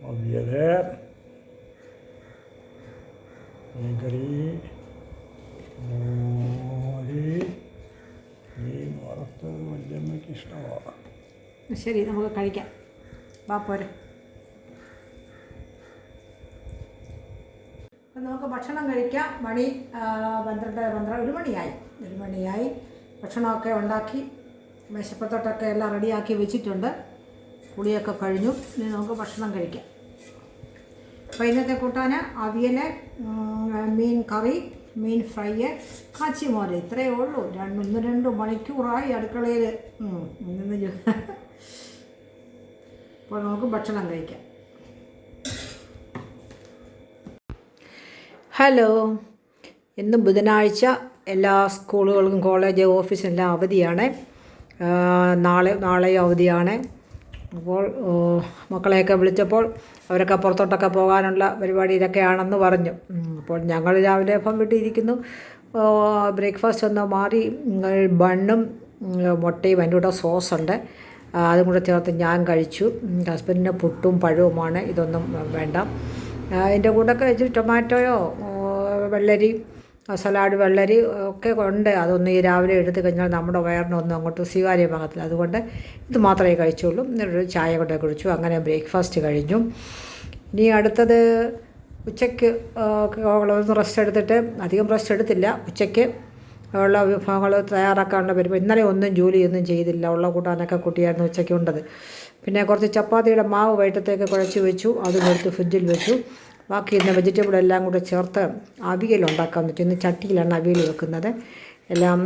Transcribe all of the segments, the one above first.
അവിയൽ, മീൻകറി, മോര്, മീൻ വറുത്തത് വല്യമ്മയ്ക്ക് ഇഷ്ടമാണ്. ശരി, നമുക്ക് കഴിക്കാം. വാ പോരെ. അപ്പം നമുക്ക് ഭക്ഷണം കഴിക്കാം. മണി 1 മണിയായി. ഭക്ഷണമൊക്കെ ഉണ്ടാക്കി മേശപ്പുറത്തോട്ടൊക്കെ എല്ലാം റെഡിയാക്കി വെച്ചിട്ടുണ്ട്. കുളിയൊക്കെ കഴിഞ്ഞു. ഇനി നമുക്ക് ഭക്ഷണം കഴിക്കാം. അപ്പോൾ ഇന്നത്തെ കൂട്ടാൻ അവിയൽ, മീൻ കറി, മീൻ ഫ്രൈ, കാച്ചിമോര്. ഇത്രയേ ഉള്ളൂ. 2 മണിക്കൂറായി അടുക്കളയിൽ നിന്ന്. അപ്പോൾ നമുക്ക് ഭക്ഷണം കഴിക്കാം. ഹലോ, ഇന്ന് ബുധനാഴ്ച. എല്ലാ സ്കൂളുകൾക്കും കോളേജ് ഓഫീസിനെല്ലാം അവധിയാണ്. നാളെയും അവധിയാണ്. അപ്പോൾ മക്കളെയൊക്കെ വിളിച്ചപ്പോൾ അവരൊക്കെ പുറത്തോട്ടൊക്കെ പോകാനുള്ള പരിപാടിയിലൊക്കെയാണെന്ന് പറഞ്ഞു. അപ്പോൾ ഞങ്ങൾ രാവിലെ വീട്ടിലിരിക്കുന്നു. ബ്രേക്ക്ഫാസ്റ്റ് ഒന്ന് മാറി ബണ്ണും മുട്ടയും അതിൻ്റെ കൂടെ സോസുണ്ട്, അതും കൂടെ ചേർത്ത് ഞാൻ കഴിച്ചു. ഹസ്ബൻഡിന് പുട്ടും പഴവുമാണ്. ഇതൊന്നും വേണ്ട. അതിൻ്റെ കൂടെയൊക്കെ വെച്ചിട്ട് ടൊമാറ്റോയോ വെള്ളരി സലാഡ് വെള്ളരി ഒക്കെ ഉണ്ട്. അതൊന്നും ഈ രാവിലെ എടുത്തു കഴിഞ്ഞാൽ നമ്മുടെ വയറിനൊന്നും അങ്ങോട്ട് സ്വീകാര്യമാകത്തില്ല. അതുകൊണ്ട് ഇത് മാത്രമേ കഴിച്ചുള്ളൂ. എന്നിട്ടൊരു ചായ കൊണ്ടേ കുടിച്ചു. അങ്ങനെ ബ്രേക്ക്ഫാസ്റ്റ് കഴിഞ്ഞു. ഇനി അടുത്തത് ഉച്ചയ്ക്ക് ഒന്ന് റെസ്റ്റ് എടുത്തിട്ട്, അധികം റെസ്റ്റ് എടുത്തില്ല. ഉച്ചയ്ക്ക് ഉള്ള വിഭവങ്ങൾ തയ്യാറാക്കാനുള്ള പരിപാടി. ഇന്നലെ ജോലിയൊന്നും ചെയ്തില്ല. ഉള്ള കൂട്ടാനൊക്കെ കൂട്ടിയായിരുന്നു ഉച്ചയ്ക്ക് ഉണ്ടത്. പിന്നെ കുറച്ച് ചപ്പാത്തിയുടെ മാവ് വൈകിട്ടത്തേക്ക് കുഴച്ച് വെച്ചു. അതും എടുത്ത് ഫ്രിഡ്ജിൽ വെച്ചു. ബാക്കി ഇന്ന് വെജിറ്റബിൾ എല്ലാം കൂടെ ചേർത്ത് അവിയൽ ഉണ്ടാക്കാൻ പറ്റും. ഇന്ന് ചട്ടിയിലാണ് അവിയൽ വെക്കുന്നത്. എല്ലാം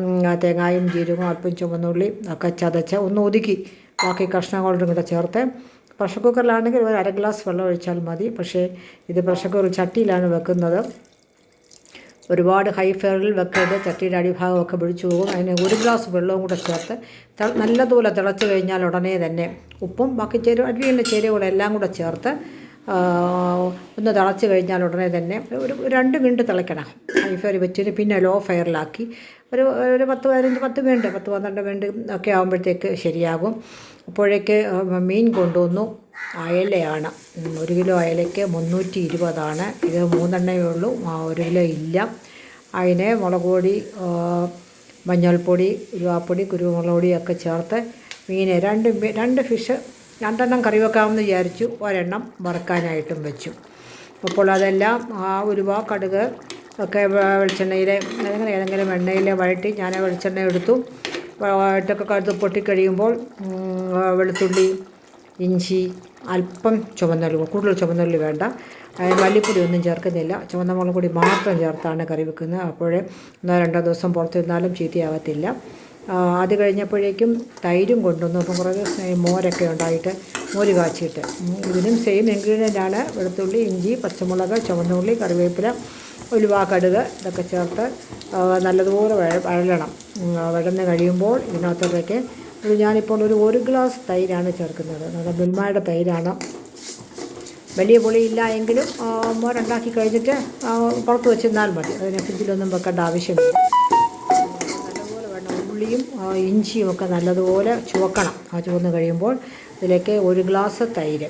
തേങ്ങായും ജീരകവും അല്പം ചുവന്നുള്ളി ഒക്കെ ചതച്ച് ഒന്ന് ഒതുക്കി ബാക്കി കഷ്ണങ്ങളും കൂടെ ചേർത്ത്. പ്രഷർ കുക്കറിലാണെങ്കിൽ ഒരു 1/2 ഗ്ലാസ് വെള്ളം ഒഴിച്ചാൽ മതി. പക്ഷേ ഇത് പ്രഷർ കുക്കർ ചട്ടിയിലാണ് വെക്കുന്നത്. ഒരുപാട് ഹൈ ഫ്ലെയറിൽ വെക്കരുത്. ചട്ടിയുടെ അടിഭാഗമൊക്കെ പിടിച്ചു പോകും. അതിന് 1 ഗ്ലാസ് വെള്ളവും കൂടെ ചേർത്ത് നല്ലതുപോലെ തിളച്ച് കഴിഞ്ഞാൽ ഉടനെ തന്നെ ഉപ്പും ബാക്കി അവിയലിൻ്റെ ചേരുവകളെല്ലാം കൂടെ ചേർത്ത് ഒന്ന് തിളച്ച് കഴിഞ്ഞാൽ ഉടനെ തന്നെ ഒരു 2 മിനിറ്റ് തിളയ്ക്കണം. ഹൈ ഫയർ വെച്ചിട്ട് പിന്നെ ലോ ഫയറിലാക്കി ഒരു 10 മിനിറ്റ് 12 മിനിറ്റ് ഒക്കെ ആകുമ്പോഴത്തേക്ക് ശരിയാകും. അപ്പോഴേക്ക് മീൻ കൊണ്ടുവന്നു. അയലയാണ്. 1 കിലോ അയലയ്ക്ക് 320 ഇത് 3 എണ്ണമേ ഉള്ളൂ. 1 കിലോ ഇല്ല. അതിന് മുളക് പൊടി, മഞ്ഞൾപ്പൊടി, ഉലുവാപ്പൊടി, കുരുമുളക് പൊടിയൊക്കെ ചേർത്ത് മീൻ 2 ഫിഷ് 2 കറി വെക്കാമെന്ന് വിചാരിച്ചു. 1 വറുക്കാനായിട്ടും വെച്ചു. അപ്പോൾ അതെല്ലാം ഉലുവ, കടുക് ഒക്കെ വെളിച്ചെണ്ണയിൽ ഏതെങ്കിലും എണ്ണയിൽ വഴറ്റി ഞാൻ വെളിച്ചെണ്ണ എടുത്തു. വഴറ്റൊക്കെ കടുത്ത് പൊട്ടിക്കഴിയുമ്പോൾ വെളുത്തുള്ളി, ഇഞ്ചി, അല്പം ചുവന്നുള്ളി, കൂടുതൽ ചുവന്നുള്ളി വേണ്ട. മല്ലിപ്പൊടി ഒന്നും ചേർക്കുന്നില്ല. ചുവന്ന മുളക് പൊടി മാത്രം ചേർത്താണ് കറി വെക്കുന്നത്. അപ്പോഴേ 1-2 ദിവസം പുറത്തിരുന്നാലും ചീത്തയാകത്തില്ല. അത് കഴിഞ്ഞപ്പോഴേക്കും തൈരും കൊണ്ടുവന്നു. അപ്പം കുറേ മോരൊക്കെ ഉണ്ടായിട്ട് മോര് കാച്ചിയിട്ട് ഇതിനും സെയിം ഇൻഗ്രീഡിയൻ്റാണ്. വെളുത്തുള്ളി, ഇഞ്ചി, പച്ചമുളക്, ചുവന്നുള്ളി, കറിവേപ്പില, ഉലുവ, കടുക് ഇതൊക്കെ ചേർത്ത് നല്ലതുപോലെ വഴലണം. വഴന്ന് കഴിയുമ്പോൾ ഇതിനകത്തോട്ടേക്ക് ഞാനിപ്പോൾ ഒരു 1 ഗ്ലാസ് തൈരാണ് ചേർക്കുന്നത്. നമ്മുടെ മിൽമയുടെ തൈരാണ്. വലിയ പുളിയില്ല എങ്കിലും മോരുണ്ടാക്കി കഴിഞ്ഞിട്ട് പുറത്ത് വെച്ചിരുന്നാൽ മതി. അതിനെ ഫ്രിഡ്ജിലൊന്നും വെക്കേണ്ട ആവശ്യമില്ല. നല്ലതുപോലെ വേണം. ഉള്ളിയും ഇഞ്ചിയും ഒക്കെ നല്ലതുപോലെ ചുവക്കണം. ചുവന്ന് കഴിയുമ്പോൾ ഇതിലേക്ക് 1 ഗ്ലാസ് തൈര്,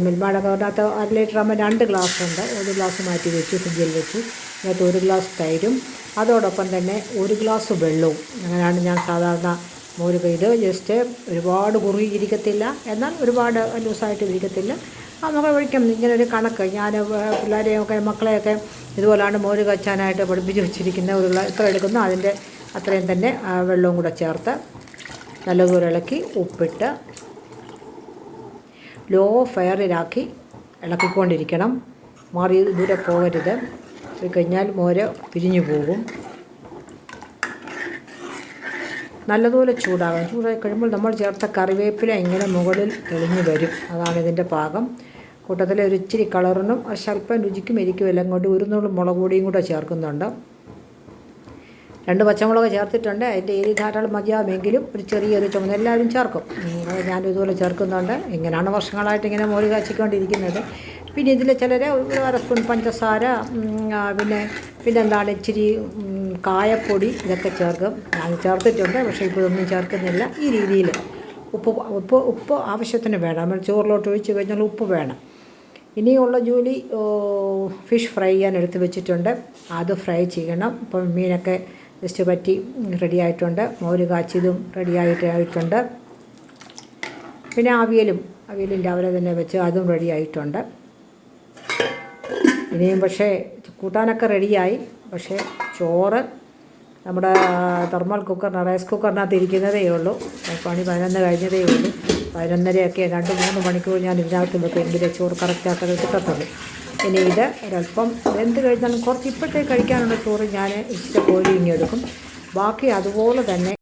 മിൽമയുടെ അതിനകത്ത് 1 ലിറ്റർ ആകുമ്പോൾ 2 ഗ്ലാസ് ഉണ്ട്. 1 ഗ്ലാസ് മാറ്റി വെച്ചു, ഫ്രിഡ്ജിൽ വെച്ചു. അതിനകത്ത് 1 ഗ്ലാസ് തൈരും അതോടൊപ്പം തന്നെ 1 ഗ്ലാസ് വെള്ളവും. അങ്ങനെയാണ് ഞാൻ സാധാരണ മോര് ഇത് ജസ്റ്റ് ഒരുപാട് കുറുകിയിരിക്കത്തില്ല, എന്നാൽ ഒരുപാട് ലൂസായിട്ട് ഇരിക്കത്തില്ല. നമുക്ക് ഒഴിക്കാം. ഇങ്ങനൊരു കണക്ക് ഞാൻ പിള്ളേരെയൊക്കെ മക്കളെയൊക്കെ ഇതുപോലെയാണ് മോര് കച്ചാനായിട്ട് പഠിപ്പിച്ച് വെച്ചിരിക്കുന്നത്. എത്ര എടുക്കുന്നു അതിൻ്റെ അത്രയും തന്നെ വെള്ളവും കൂടെ ചേർത്ത് നല്ലതുപോലെ ഇളക്കി ഉപ്പിട്ട് ലോ ഫയറിലാക്കി ഇളക്കിക്കൊണ്ടിരിക്കണം. മാറി ദൂരെ പോകരുത്. പോയി കഴിഞ്ഞാൽ മോര് പിരിഞ്ഞു പോകും. നല്ലതുപോലെ ചൂടാകും. ചൂടായി കഴിയുമ്പോൾ നമ്മൾ ചേർത്ത കറിവേപ്പില ഇങ്ങനെ മുകളിൽ തെളിഞ്ഞു വരും. അതാണ് ഇതിൻ്റെ പാകം. കൂട്ടത്തിൽ ഒരു ഇച്ചിരി കളറിനും സ്വല്പം രുചിക്കും എരിക്കും എല്ലാം കൊണ്ട് 1 നുള്ളു മുളക് പൊടിയും കൂടെ ചേർക്കുന്നുണ്ട്. 2 പച്ചമുളക് ചേർത്തിട്ടുണ്ട്. അതിൻ്റെ എരി ധാരാളം മതിയാവുമെങ്കിലും ഒരു ചെറിയൊരു ചുമന്ന എല്ലാവരും ചേർക്കും. അത് ഞാനും ഇതുപോലെ ചേർക്കുന്നുണ്ട്. ഇങ്ങനെയാണ് വർഷങ്ങളായിട്ട് ഇങ്ങനെ മോര് കാച്ചിക്കൊണ്ടിരിക്കുന്നത്. പിന്നെ ഇതിൽ ചിലർ 1 സ്പൂൺ പഞ്ചസാര, പിന്നെന്താണ് ഇച്ചിരി കായപ്പൊടി ഇതൊക്കെ ചേർക്കും. ഞാൻ ചേർത്തിട്ടുണ്ട്, പക്ഷേ ഇപ്പോൾ ഇതൊന്നും ചേർക്കുന്നില്ല. ഈ രീതിയിൽ ഉപ്പ് ആവശ്യത്തിന് വേണം. നമ്മൾ ചോറിലോട്ട് ഒഴിച്ച് കഴിഞ്ഞാൽ ഉപ്പ് വേണം. ഇനിയുള്ള ജോലി ഫിഷ് ഫ്രൈ ചെയ്യാൻ എടുത്ത് വെച്ചിട്ടുണ്ട്. അത് ഫ്രൈ ചെയ്യണം. ഇപ്പം മീനൊക്കെ ജസ്റ്റ് പറ്റി റെഡി ആയിട്ടുണ്ട്. മോര് കാച്ചിയതും റെഡിയായിട്ടുണ്ട്. പിന്നെ അവിയലും രാവിലെ തന്നെ വെച്ച് അതും റെഡി ആയിട്ടുണ്ട്. ഇനിയും പക്ഷേ കൂട്ടാനൊക്കെ റെഡിയായി. പക്ഷേ ചോറ് നമ്മുടെ തെർമൽ റൈസ് കുക്കറിനകത്ത് ഇരിക്കുന്നതേ ഉള്ളൂ. പണി 11 കഴിഞ്ഞതേ ഉള്ളൂ. 11:30 2-3 മണിക്കൂർ ഞാൻ ഇതിനകത്ത് വെക്കും. എങ്കിലേ ചോറ് കറക്റ്റായിട്ട് കിട്ടത്തുള്ളൂ. ഇനി ഇത് ഒരല്പം വെന്ത് കഴിഞ്ഞാലും കുറച്ച് ഇപ്പോഴത്തേക്ക് കഴിക്കാനുള്ള ചോറ് ഞാൻ ഇച്ചിരി കോരി ഇങ്ങെടുക്കും. ബാക്കി അതുപോലെ തന്നെ